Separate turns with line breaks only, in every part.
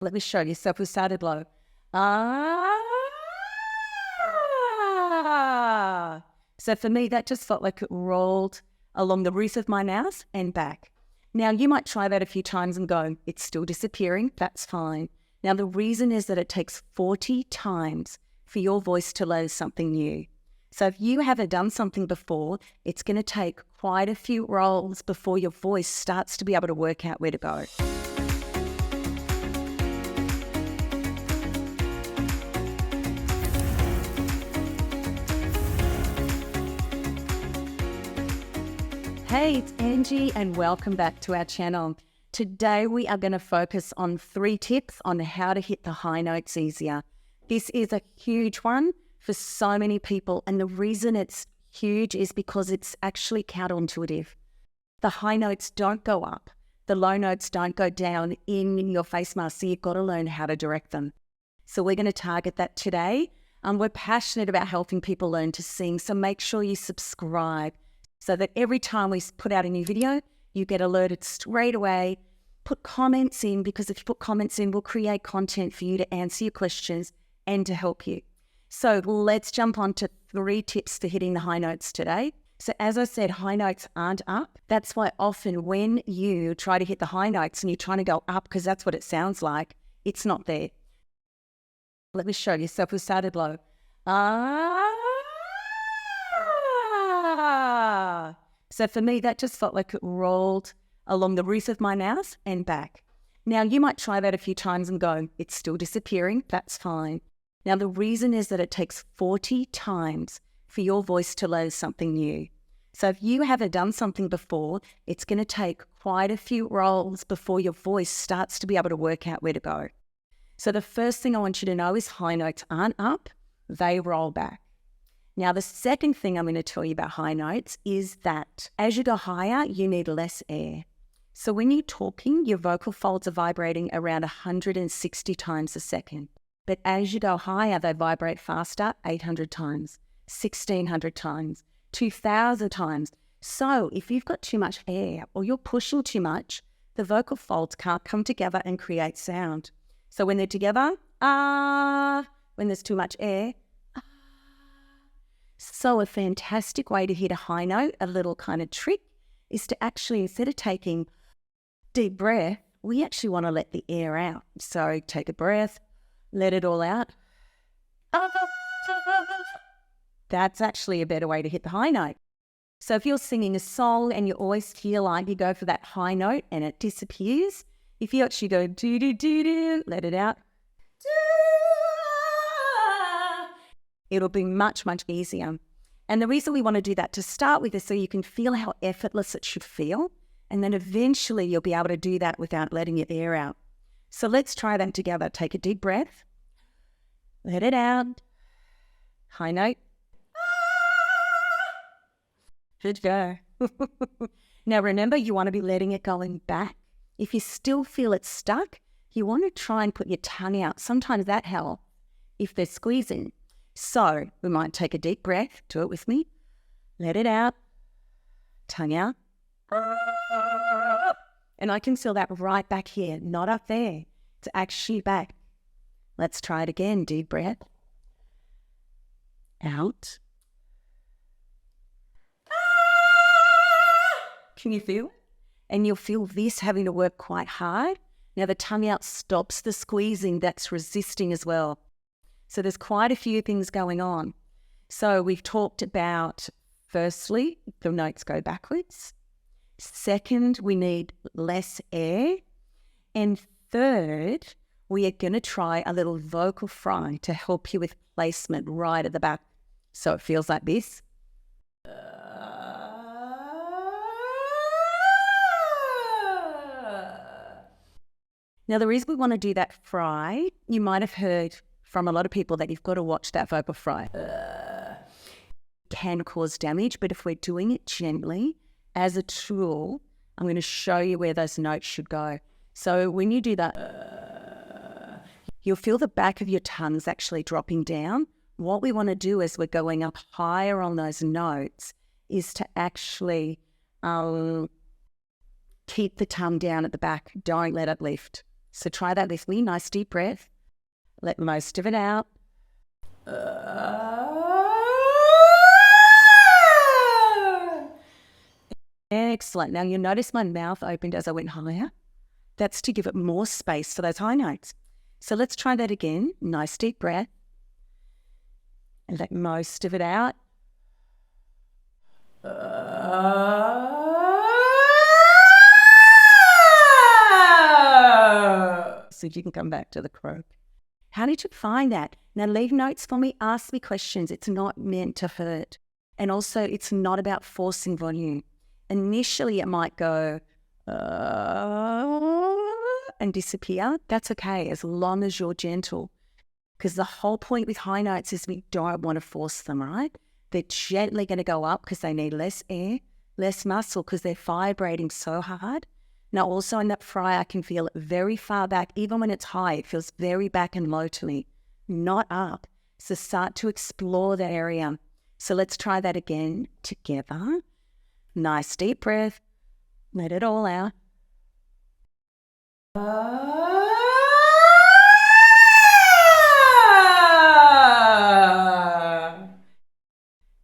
Let me show you. So if we started low. Ah. So for me, that just felt like it rolled along the roof of my mouth and back. Now, you might try that a few times and go, it's still disappearing. That's fine. Now, the reason is that it takes 40 times for your voice to learn something new. So if you haven't done something before, it's going to take quite a few rolls before your voice starts to be able to work out where to go. Hey, it's Angie and welcome back to our channel. Today we are going to focus on 3 tips on how to hit the high notes easier. This is a huge one for so many people, and the reason it's huge is because it's actually counterintuitive. The high notes don't go up, the low notes don't go down in your face mask, so you've got to learn how to direct them. So we're going to target that today. We're passionate about helping people learn to sing, so make sure you subscribe so that every time we put out a new video, you get alerted straight away. Put comments in, because if you put comments in, we'll create content for you to answer your questions and to help you. So let's jump on to 3 tips for hitting the high notes today. So as I said, high notes aren't up. That's why often when you try to hit the high notes and you're trying to go up, because that's what it sounds like, it's not there. Let me show you. So if we started low. So for me, that just felt like it rolled along the roof of my mouth and back. Now, you might try that a few times and go, it's still disappearing. That's fine. Now, the reason is that it takes 40 times for your voice to learn something new. So if you haven't done something before, it's going to take quite a few rolls before your voice starts to be able to work out where to go. So the first thing I want you to know is high notes aren't up, they roll back. Now, the second thing I'm going to tell you about high notes is that as you go higher, you need less air. So when you're talking, your vocal folds are vibrating around 160 times a second. But as you go higher, they vibrate faster, 800 times, 1,600 times, 2,000 times. So if you've got too much air or you're pushing too much, the vocal folds can't come together and create sound. So when they're together, when there's too much air, So a fantastic way to hit a high note, a little kind of trick, is to actually, instead of taking deep breath, we actually want to let the air out. So take a breath, let it all out. That's actually a better way to hit the high note. So if you're singing a song and you always feel like you go for that high note and it disappears, if you actually go do-do-do-do, let it out, it'll be much, much easier. And the reason we want to do that to start with is so you can feel how effortless it should feel. And then eventually you'll be able to do that without letting your air out. So let's try that together. Take a deep breath. Let it out. High note. Good go. Now remember, you want to be letting it going back. If you still feel it stuck, you want to try and put your tongue out. Sometimes that helps if they're squeezing. So we might take a deep breath. Do it with me. Let it out. Tongue out. And I can feel that right back here, not up there. It's actually back. Let's try it again. Deep breath. Out. Can you feel it? And you'll feel this having to work quite hard. Now the tongue out stops the squeezing that's resisting as well. So there's quite a few things going on. So we've talked about, firstly, the notes go backwards. Second, we need less air. And third, we are going to try a little vocal fry to help you with placement right at the back. So it feels like this. Now, the reason we want to do that fry, you might have heard from a lot of people that you've got to watch that vocal fry. Can cause damage, but if we're doing it gently as a tool, I'm going to show you where those notes should go. So when you do that, you'll feel the back of your tongue's actually dropping down. What we want to do as we're going up higher on those notes is to actually keep the tongue down at the back. Don't let it lift. So try that with me. Nice deep breath. Let most of it out. Excellent. Now you'll notice my mouth opened as I went higher. That's to give it more space for those high notes. So let's try that again. Nice deep breath. And let most of it out. So you can come back to the croak. How did you find that? Now leave notes for me. Ask me questions. It's not meant to hurt. And also it's not about forcing volume. Initially it might go and disappear. That's okay as long as you're gentle. Because the whole point with high notes is we don't want to force them, right? They're gently going to go up because they need less air, less muscle because they're vibrating so hard. Now also in that fry, I can feel it very far back. Even when it's high, it feels very back and low to me, not up. So start to explore that area. So let's try that again together. Nice deep breath. Let it all out.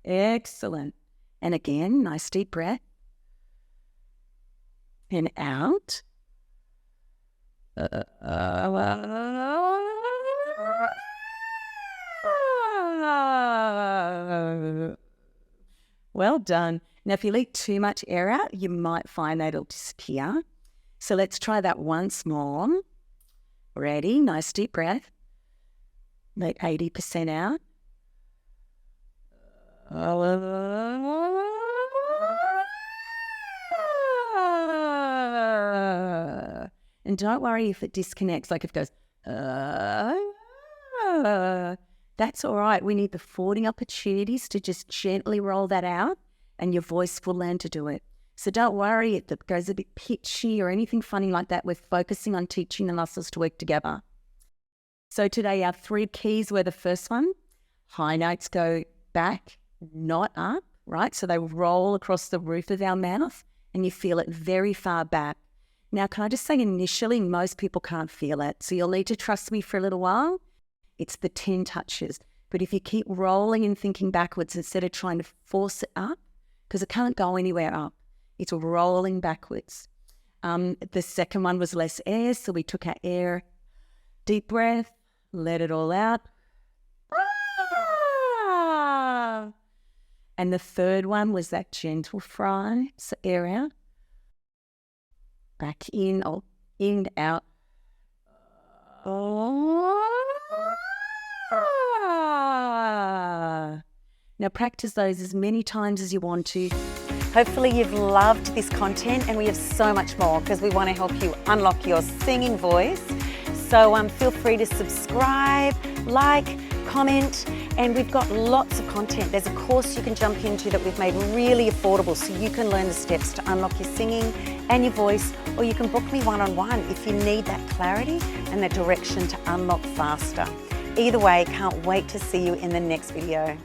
Excellent. And again, nice deep breath. And out. Well done. Now, if you leave too much air out, you might find that it'll disappear. So let's try that once more. Ready? Nice deep breath. Let 80% out. And don't worry if it disconnects, like if it goes, that's all right. We need the forwarding opportunities to just gently roll that out and your voice will learn to do it. So don't worry if it goes a bit pitchy or anything funny like that. We're focusing on teaching the muscles to work together. So today our 3 keys were the first one. High notes go back, not up, right? So they roll across the roof of our mouth and you feel it very far back. Now, can I just say initially, most people can't feel it. So you'll need to trust me for a little while. It's the 10 touches. But if you keep rolling and thinking backwards instead of trying to force it up, because it can't go anywhere up, it's rolling backwards. The second one was less air. So we took our air, deep breath, let it all out. And the third one was that gentle fry. So air out. Back in, or in, out. Now practice those as many times as you want to.
Hopefully you've loved this content, and we have so much more because we want to help you unlock your singing voice. So feel free to subscribe, like, comment, and we've got lots of content. There's a course you can jump into that we've made really affordable so you can learn the steps to unlock your singing and your voice, or you can book me one-on-one if you need that clarity and that direction to unlock faster. Either way, can't wait to see you in the next video.